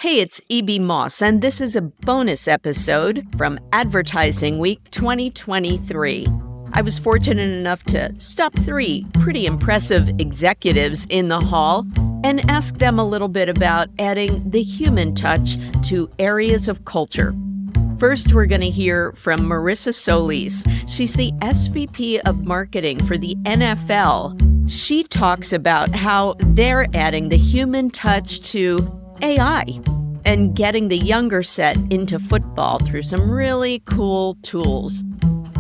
Hey, it's E.B. Moss, and this is a bonus episode from Advertising Week 2023. I was fortunate enough to stop 3 pretty impressive executives in the hall and ask them a little bit about adding the human touch to areas of culture. First, we're going to hear from Marissa Solis. She's the SVP of Marketing for the NFL. She talks about how they're adding the human touch to AI and getting the younger set into football through some really cool tools.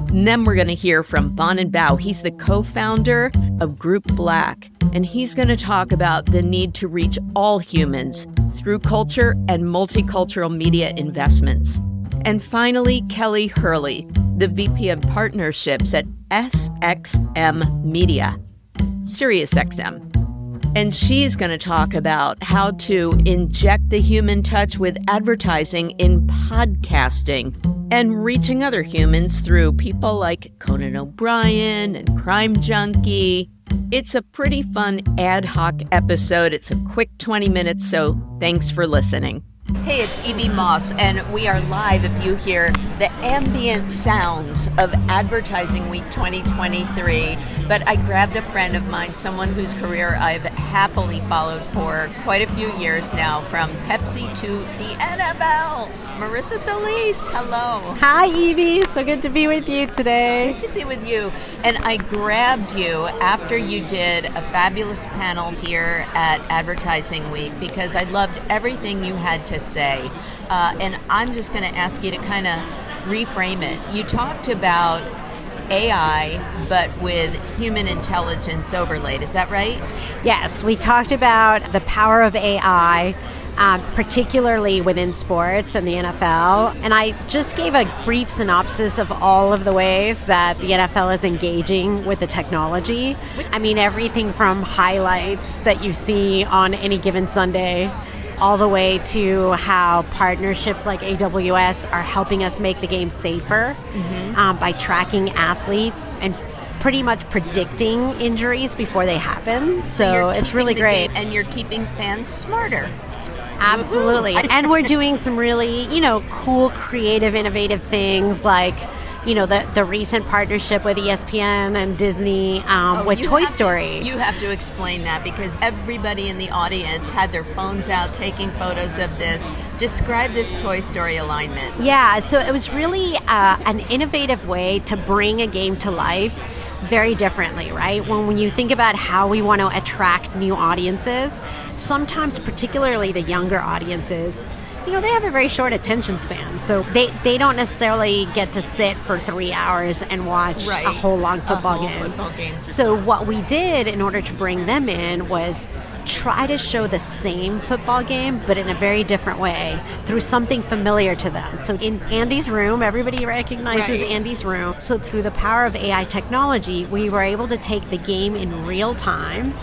And then we're going to hear from Bonin Bough. He's the co-founder of Group Black, and he's going to talk about the need to reach all humans through culture and multicultural media investments. And finally, Kelli Hurley, the VP of Partnerships at SXM Media, SiriusXM. And she's going to talk about how to inject the human touch with advertising in podcasting and reaching other humans through people like Conan O'Brien and Crime Junkie. It's a pretty fun ad hoc episode. It's a quick 20 minutes, so thanks for listening. Hey, it's E.B. Moss, and we are live if you hear the ambient sounds of Advertising Week 2023. But I grabbed a friend of mine, someone whose career I've happily followed for quite a few years now, from Pepsi to the NFL. Marissa Solis, hello. Hi, Evie. So good to be with you today. Good to be with you. And I grabbed you after you did a fabulous panel here at Advertising Week because I loved everything you had to say. And I'm just going to ask you to kind of reframe it. You talked about AI, but with human intelligence overlaid. Is that right? Yes, we talked about the power of AI, particularly within sports and the NFL. And I just gave a brief synopsis of all of the ways that the NFL is engaging with the technology. I mean, everything from highlights that you see on any given Sunday all the way to how partnerships like AWS are helping us make the game safer by tracking athletes and pretty much predicting injuries before they happen. So it's really great. And you're keeping fans smarter. Absolutely. And we're doing some really, cool, creative, innovative things like, the recent partnership with ESPN and Disney with Toy Story. You have to explain that because everybody in the audience had their phones out taking photos of this. Describe this Toy Story alignment. Yeah, so it was really an innovative way to bring a game to life very differently, right? When you think about how we want to attract new audiences, sometimes particularly the younger audiences, they have a very short attention span. So they don't necessarily get to sit for 3 hours and watch a whole long football game. So what we did in order to bring them in was try to show the same football game, but in a very different way, through something familiar to them. So in Andy's room, everybody recognizes Andy's room. So through the power of AI technology, we were able to take the game in real time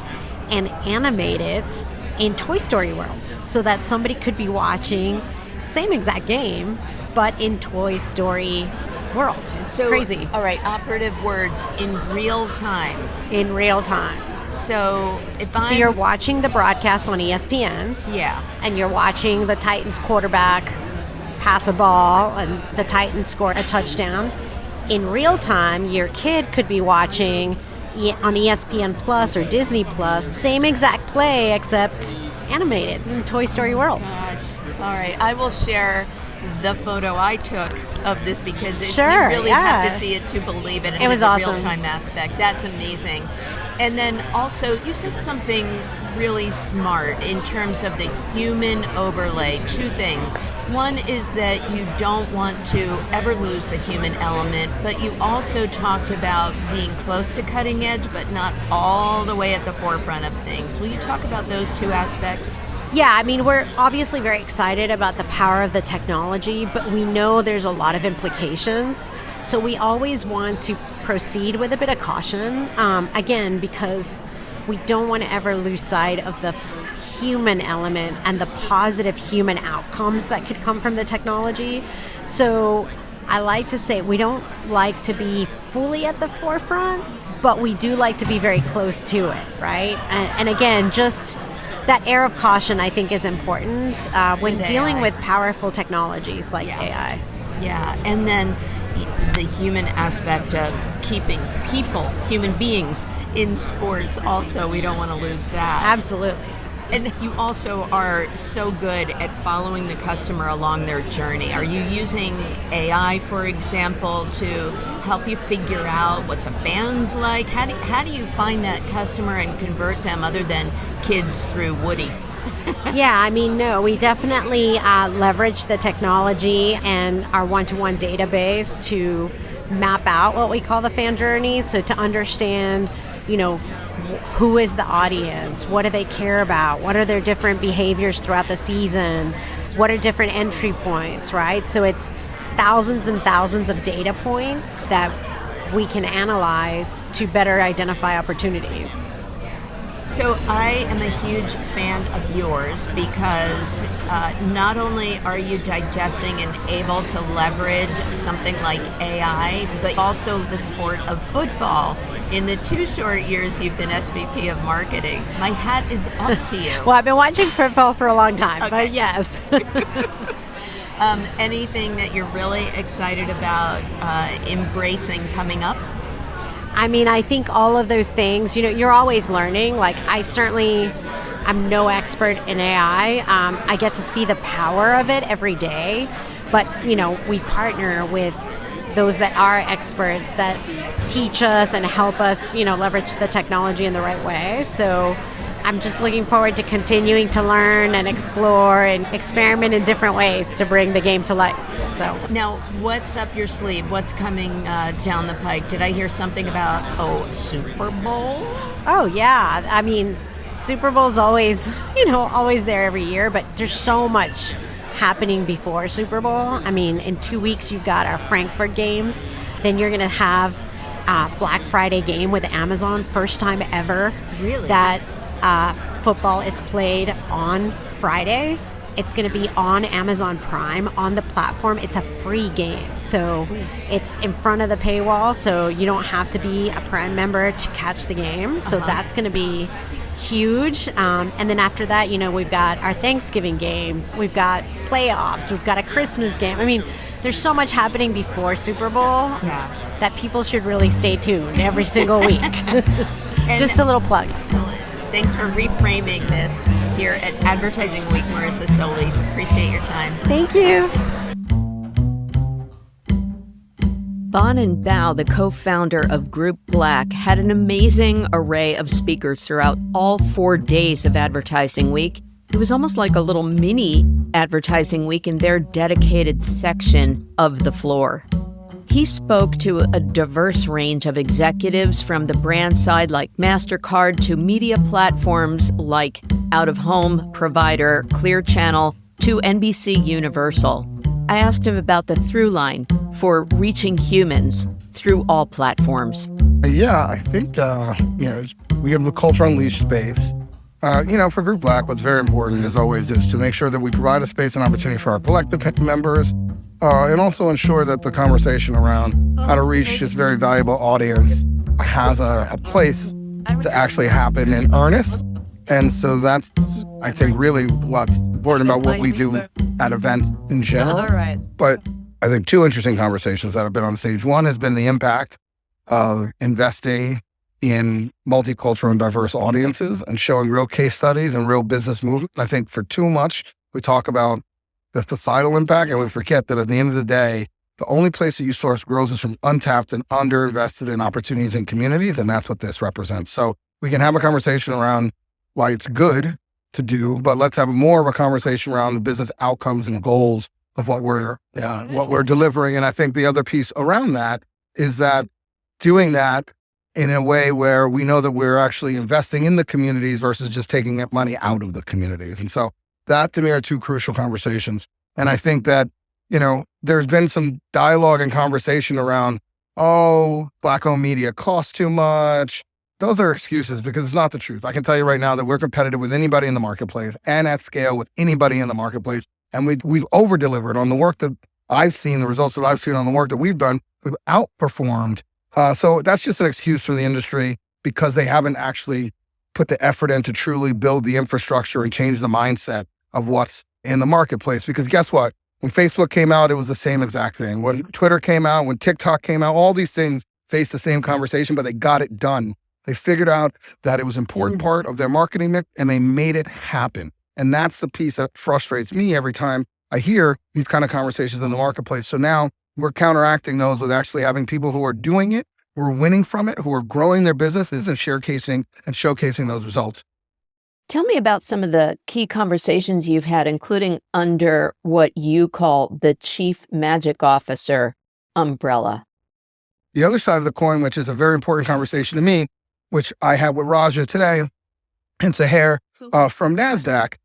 and animate it in Toy Story World so that somebody could be watching the same exact game, but in Toy Story World. So crazy. All right, operative words, in real time. In real time. So So you're watching the broadcast on ESPN. Yeah. And you're watching the Titans quarterback pass a ball and the Titans score a touchdown. In real time, your kid could be watching on ESPN Plus or Disney Plus, same exact play except animated in Toy Story World. Gosh. All right. I will share the photo I took of this because you really have to see it to believe it. And it was awesome. Real-time aspect. That's amazing. And then also, you said something really smart in terms of the human overlay. 2 things. One is that you don't want to ever lose the human element, but you also talked about being close to cutting edge, but not all the way at the forefront of things. Will you talk about those 2 aspects? Yeah, I mean, we're obviously very excited about the power of the technology, but we know there's a lot of implications. So we always want to proceed with a bit of caution, again, because we don't want to ever lose sight of the human element and the positive human outcomes that could come from the technology. So I like to say we don't like to be fully at the forefront, but we do like to be very close to it, right? And again, just that air of caution, I think, is important when With dealing AI. with powerful technologies like AI. Yeah, and then the human aspect of keeping human beings in sports also, we don't want to lose that. Absolutely. And you also are so good at following the customer along their journey. Are you using AI, for example, to help you figure out what the fans like? How do you find that customer and convert them other than kids through Woody? Yeah, I mean, no, we definitely leverage the technology and our one-to-one database to map out what we call the fan journey. So to understand, who is the audience? What do they care about? What are their different behaviors throughout the season? What are different entry points, right? So it's thousands and thousands of data points that we can analyze to better identify opportunities. So I am a huge fan of yours because not only are you digesting and able to leverage something like AI, but also the sport of football. In the 2 short years you've been SVP of Marketing, my hat is off to you. Well, I've been watching football for a long time, Okay. but yes. Anything that you're really excited about embracing coming up? I mean, I think all of those things, you're always learning. Like, I'm no expert in AI. I get to see the power of it every day. But, we partner with those that are experts that teach us and help us, leverage the technology in the right way. So I'm just looking forward to continuing to learn and explore and experiment in different ways to bring the game to life. So now, what's up your sleeve? What's coming down the pike? Did I hear something about Super Bowl? Oh yeah, I mean, Super Bowl's always always there every year, but there's so much happening before Super Bowl. I mean, in 2 weeks you've got our Frankfurt games. Then you're going to have Black Friday game with Amazon, first time ever. Really? That football is played on Friday. It's going to be on Amazon Prime on the platform. It's a free game. So it's in front of the paywall, so you don't have to be a Prime member to catch the game. So that's going to be huge. And then after that, we've got our Thanksgiving games. We've got playoffs. We've got a Christmas game. I mean, there's so much happening before Super Bowl that people should really stay tuned every single week. Just a little plug. Thanks for reframing this here at Advertising Week, Marissa Solis. Appreciate your time. Thank you. Bonin Bough, the co-founder of Group Black, had an amazing array of speakers throughout all 4 days of Advertising Week. It was almost like a little mini Advertising Week in their dedicated section of the floor. He spoke to a diverse range of executives from the brand side like MasterCard to media platforms like out-of-home provider Clear Channel to NBC Universal. I asked him about the through line for reaching humans through all platforms. Yeah, I think, we have the Culture Unleashed space. For Group Black, what's very important as always is to make sure that we provide a space and opportunity for our collective members, and also ensure that the conversation around how to reach this very valuable audience has a place to actually happen in earnest. And so that's, I think, really what's important about what we do at events in general. But I think 2 interesting conversations that have been on stage. One has been the impact of investing in multicultural and diverse audiences and showing real case studies and real business movement. I think for too much, we talk about the societal impact and we forget that at the end of the day, the only place that you source growth is from untapped and underinvested in opportunities and communities, and that's what this represents. So we can have a conversation around why it's good to do, but let's have more of a conversation around the business outcomes and goals of what we're delivering. And I think the other piece around that is that doing that in a way where we know that we're actually investing in the communities versus just taking that money out of the communities. And so that to me are 2 crucial conversations. And I think that, there's been some dialogue and conversation around, Black-owned media costs too much. Those are excuses because it's not the truth. I can tell you right now that we're competitive with anybody in the marketplace and at scale with anybody in the marketplace. And we've over-delivered on the work that I've seen, the results that I've seen on the work that we've done. We've outperformed. So that's just an excuse from the industry because they haven't actually put the effort in to truly build the infrastructure and change the mindset of what's in the marketplace. Because guess what? When Facebook came out, it was the same exact thing. When Twitter came out, when TikTok came out, all these things faced the same conversation, but they got it done. They figured out that it was an important part of their marketing mix and they made it happen. And that's the piece that frustrates me every time I hear these kind of conversations in the marketplace. So now we're counteracting those with actually having people who are doing it, who are winning from it, who are growing their businesses and showcasing those results. Tell me about some of the key conversations you've had, including under what you call the Chief Magic Officer umbrella. The other side of the coin, which is a very important conversation to me, which I had with Raja today and Sahar from NASDAQ,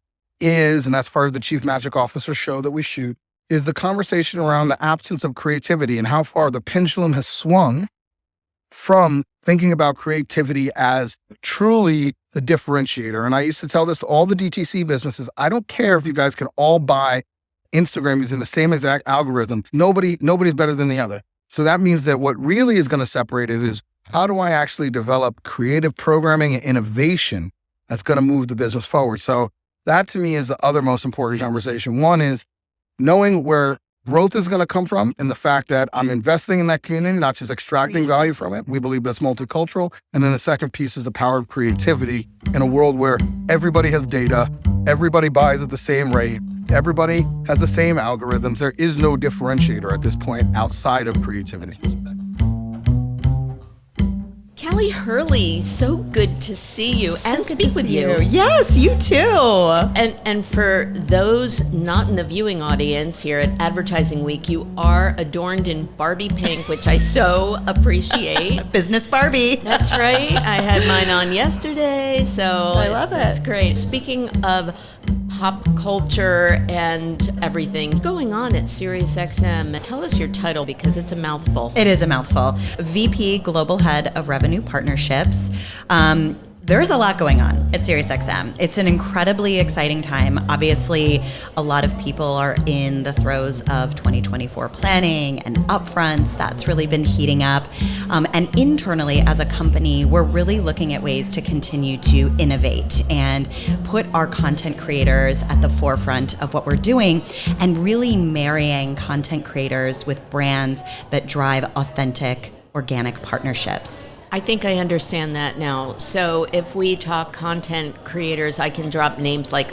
is, and that's part of the Chief Magic Officer show that we shoot, is the conversation around the absence of creativity and how far the pendulum has swung from thinking about creativity as truly the differentiator. And I used to tell this to all the DTC businesses. I don't care if you guys can all buy Instagram using the same exact algorithm. Nobody's better than the other. So that means that what really is going to separate it is, how do I actually develop creative programming and innovation that's going to move the business forward? So that to me is the other most important conversation. One is knowing where growth is going to come from and the fact that I'm investing in that community, not just extracting value from it. We believe that's multicultural. And then the second piece is the power of creativity in a world where everybody has data, everybody buys at the same rate, everybody has the same algorithms. There is no differentiator at this point outside of creativity. Kelli Hurley, so good to see you and speak with you. Yes, you too. And for those not in the viewing audience here at Advertising Week, you are adorned in Barbie pink, which I so appreciate. Business Barbie. That's right. I had mine on yesterday, so I love it. It's great. Speaking of pop culture and everything going on at SiriusXM, tell us your title because it's a mouthful. It is a mouthful. VP Global Head of Revenue Partnerships. There's a lot going on at SiriusXM. It's an incredibly exciting time. Obviously, a lot of people are in the throes of 2024 planning and upfronts. That's really been heating up. And internally, as a company, we're really looking at ways to continue to innovate and put our content creators at the forefront of what we're doing and really marrying content creators with brands that drive authentic, organic partnerships. I think I understand that now. So if we talk content creators, I can drop names like,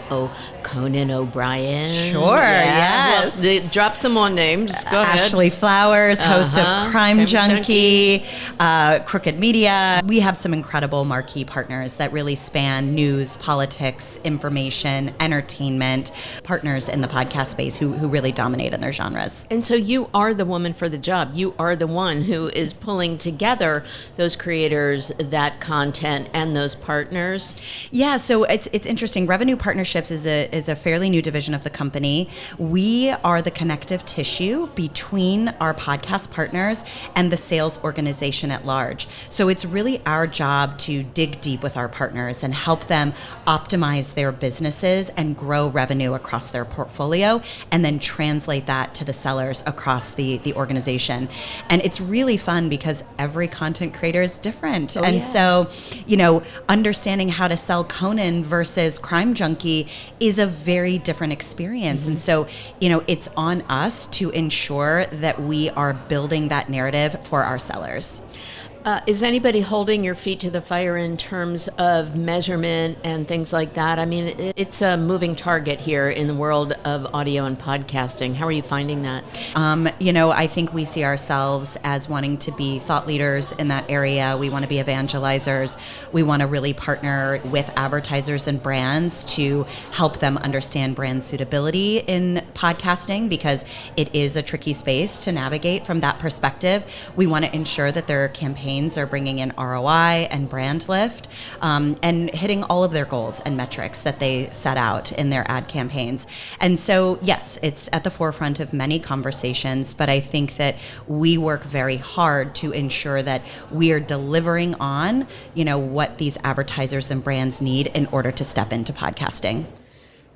Conan O'Brien. Sure, yes. Well, drop some more names. Go ahead. Ashley Flowers, host of Crime Junkie, Crooked Media. We have some incredible marquee partners that really span news, politics, information, entertainment, partners in the podcast space who really dominate in their genres. And so you are the woman for the job. You are the one who is pulling together those creators, that content, and those partners. Yeah, so it's interesting. Revenue Partnerships is a fairly new division of the company. We are the connective tissue between our podcast partners and the sales organization at large. So it's really our job to dig deep with our partners and help them optimize their businesses and grow revenue across their portfolio, and then translate that to the sellers across the organization. And it's really fun because every content creator is different. So, understanding how to sell Conan versus Crime Junkie is a very different experience. Mm-hmm. And so, it's on us to ensure that we are building that narrative for our sellers. Is anybody holding your feet to the fire in terms of measurement and things like that? I mean, it's a moving target here in the world of audio and podcasting. How are you finding that? I think we see ourselves as wanting to be thought leaders in that area. We want to be evangelizers. We want to really partner with advertisers and brands to help them understand brand suitability in podcasting, because it is a tricky space to navigate from that perspective. We want to ensure that their campaigns are bringing in ROI and brand lift, and hitting all of their goals and metrics that they set out in their ad campaigns. And so, yes, it's at the forefront of many conversations, but I think that we work very hard to ensure that we are delivering on, what these advertisers and brands need in order to step into podcasting.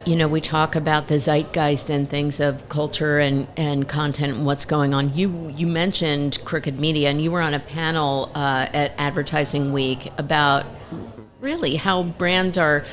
We talk about the zeitgeist and things of culture and content and what's going on. You mentioned Crooked Media, and you were on a panel at Advertising Week about Really, how brands are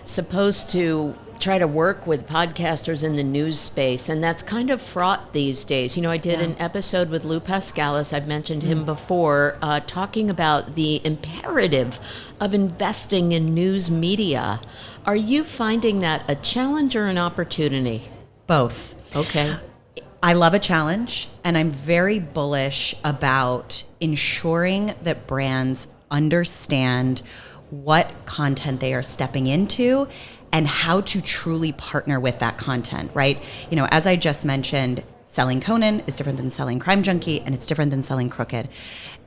supposed to try to work with podcasters in the news space, and that's kind of fraught these days. I did an episode with Lou Pascalis, I've mentioned him before, talking about the imperative of investing in news media. Are you finding that a challenge or an opportunity? Both. Okay. I love a challenge, and I'm very bullish about ensuring that brands understand what content they are stepping into and how to truly partner with that content, right? As I just mentioned, selling Conan is different than selling Crime Junkie, and it's different than selling Crooked.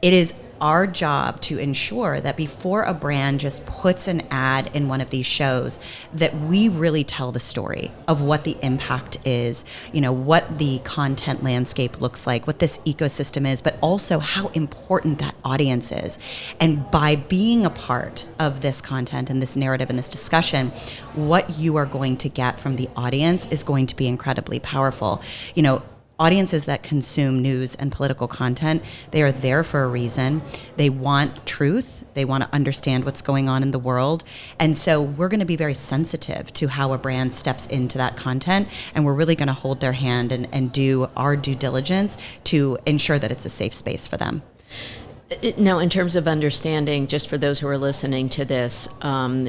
It is our job to ensure that before a brand just puts an ad in one of these shows, that we really tell the story of what the impact is, what the content landscape looks like, what this ecosystem is, but also how important that audience is. And by being a part of this content and this narrative and this discussion, what you are going to get from the audience is going to be incredibly powerful. Audiences that consume news and political content, they are there for a reason. They want truth. They want to understand what's going on in the world. And so we're going to be very sensitive to how a brand steps into that content. And we're really going to hold their hand and do our due diligence to ensure that it's a safe space for them. Now, in terms of understanding, just for those who are listening to this,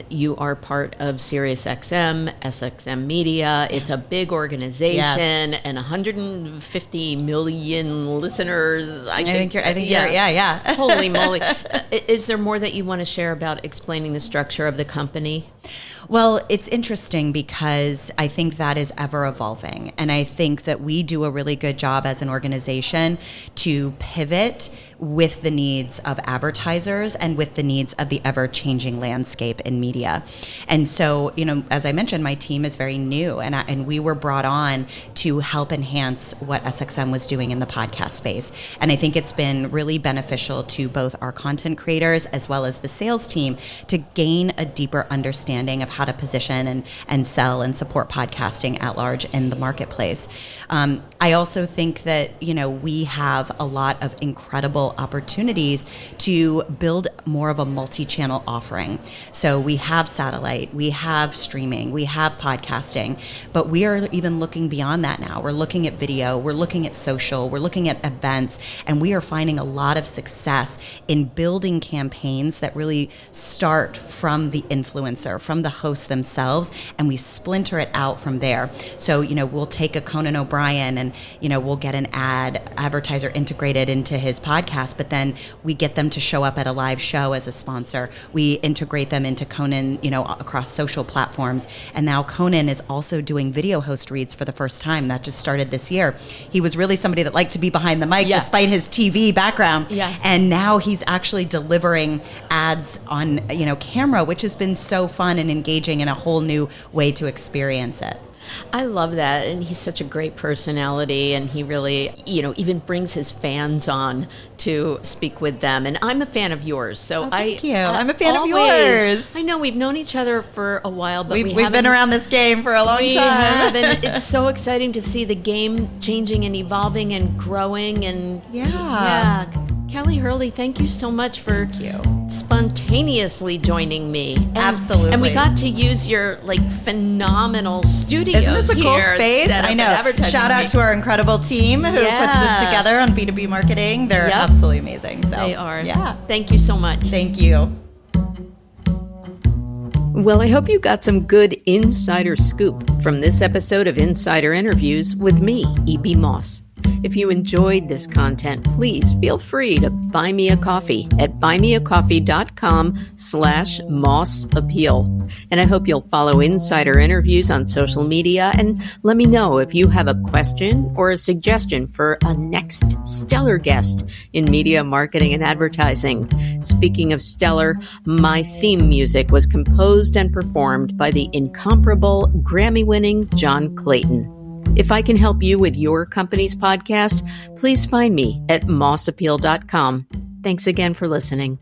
you are part of SiriusXM, SXM Media. It's a big organization, and 150 million listeners. I think you're, yeah. Holy moly. Is there more that you want to share about explaining the structure of the company? Well, it's interesting because I think that is ever evolving. And I think that we do a really good job as an organization to pivot with the needs of advertisers and with the needs of the ever-changing landscape in media. And so, as I mentioned, my team is very new, and we were brought on to help enhance what SXM was doing in the podcast space. And I think it's been really beneficial to both our content creators as well as the sales team to gain a deeper understanding of how to position and sell and support podcasting at large in the marketplace. I also think that, we have a lot of incredible opportunities to build more of a multi-channel offering. So we have satellite, we have streaming, we have podcasting, but we are even looking beyond that now. We're looking at video, we're looking at social, we're looking at events, and we are finding a lot of success in building campaigns that really start from the influencer, from the host themselves, and we splinter it out from there. So, we'll take a Conan O'Brien and, we'll get an advertiser integrated into his podcast, but then we get them to show up at a live show as a sponsor. We integrate them into Conan, across social platforms. And now Conan is also doing video host reads for the first time. That just started this year. He was really somebody that liked to be behind the mic despite his TV background. Yeah. And now he's actually delivering ads on, camera, which has been so fun and engaging and a whole new way to experience it. I love that, and he's such a great personality, and he really, even brings his fans on to speak with them, and I'm a fan of yours, so thank you. I'm a fan of yours. I know we've known each other for a while, but we've been around this game for a long time. And it's so exciting to see the game changing and evolving and growing, and yeah. Kelli Hurley, thank you so much for spontaneously joining me. Absolutely. And we got to use your phenomenal studios. Isn't this a cool space? I know. Shout out to our incredible team who puts this together on B2B marketing. They're absolutely amazing. So they are. Yeah. Thank you so much. Thank you. Well, I hope you got some good insider scoop from this episode of Insider Interviews with me, E.B. Moss. If you enjoyed this content, please feel free to buy me a coffee at buymeacoffee.com/mossappeal. And I hope you'll follow Insider Interviews on social media and let me know if you have a question or a suggestion for a next stellar guest in media, marketing, and advertising. Speaking of stellar, my theme music was composed and performed by the incomparable Grammy-winning John Clayton. If I can help you with your company's podcast, please find me at mossappeal.com. Thanks again for listening.